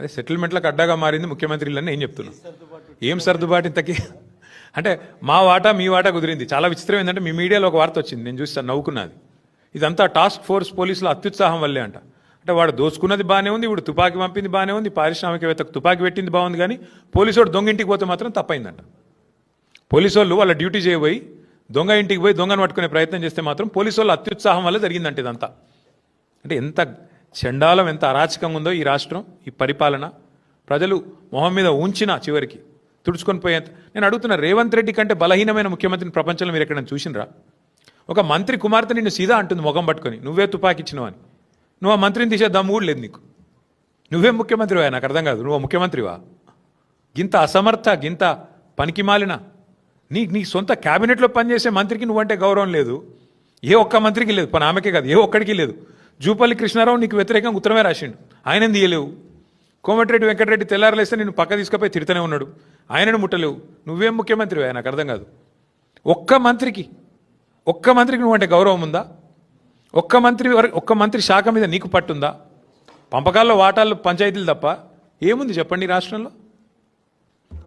అదే సెటిల్మెంట్లకు అడ్డాగా మారింది ముఖ్యమంత్రులని నేను చెప్తున్నా. ఏం సర్దుబాటు ఇంతకీ అంటే మా వాటా మీ వాటా కుదిరింది. చాలా విచిత్రం ఏంటంటే మీ మీడియాలో ఒక వార్త వచ్చింది, నేను చూస్తాను, నవ్వుకున్నది. ఇదంతా టాస్క్ ఫోర్స్ పోలీసుల అత్యుత్సాహం వల్లే అంట. అంటే వాడు దోచుకున్నది బాగానే ఉంది, ఇప్పుడు తుపాకీ పంపింది బాగానే ఉంది, పారిశ్రామికవేత్తకు తుపాకీ పెట్టింది బాగుంది, కానీ పోలీసు వాడు దొంగ ఇంటికి పోతే మాత్రం తప్పైందంట. పోలీసు వాళ్ళు వాళ్ళ డ్యూటీ చేయబోయి దొంగ ఇంటికి పోయి దొంగను పట్టుకునే ప్రయత్నం చేస్తే మాత్రం పోలీసు వాళ్ళు అత్యుత్సాహం వల్ల జరిగిందంటే ఇదంతా. అంటే ఎంత చండాలం, ఎంత అరాచకంగా ఉందో ఈ రాష్ట్రం, ఈ పరిపాలన. ప్రజలు మొహం మీద ఉంచిన చివరికి తుడుచుకొని పోయేంత. నేను అడుగుతున్నా, రేవంత్ రెడ్డి కంటే బలహీనమైన ముఖ్యమంత్రిని ప్రపంచంలో మీరు ఎక్కడైనా చూసినరా? ఒక మంత్రి కుమార్తె నిన్ను సీదా అంటుంది ముఖం పట్టుకొని, నువ్వే తుపాకి ఇచ్చినావు అని. నువ్వు ఆ మంత్రిని తీసే దమ్ము కూడా లేదు నీకు. నువ్వేం ముఖ్యమంత్రివా? నాకు అర్థం కాదు. నువ్వు ముఖ్యమంత్రివా? గింత అసమర్థ, గింత పనికిమాలిన నీ సొంత క్యాబినెట్లో పనిచేసే మంత్రికి నువ్వంటే గౌరవం లేదు. ఏ ఒక్క మంత్రికి లేదు, పని ఆమెకే కాదు, ఏ ఒక్కడికి లేదు. జూపల్లి కృష్ణారావు నీకు వ్యతిరేకంగా ఉత్తరమే రాసిండు, ఆయనని తీయలేవు. కోమటిరెడ్డి వెంకటరెడ్డి తెల్లారలేస్తే నేను పక్క తీసుకుపోయి తిడుతూనే ఉన్నాడు, ఆయనను ముట్టలేవు. నువ్వేం ముఖ్యమంత్రివా? నాకు అర్థం కాదు. ఒక్క మంత్రికి నువ్వంటే గౌరవం ఉందా? ఒక్క మంత్రి శాఖ మీద నీకు పట్టుందా? పంపకాల్లో వాటాలు పంచాయతీలు తప్ప ఏముంది చెప్పండి రాష్ట్రంలో?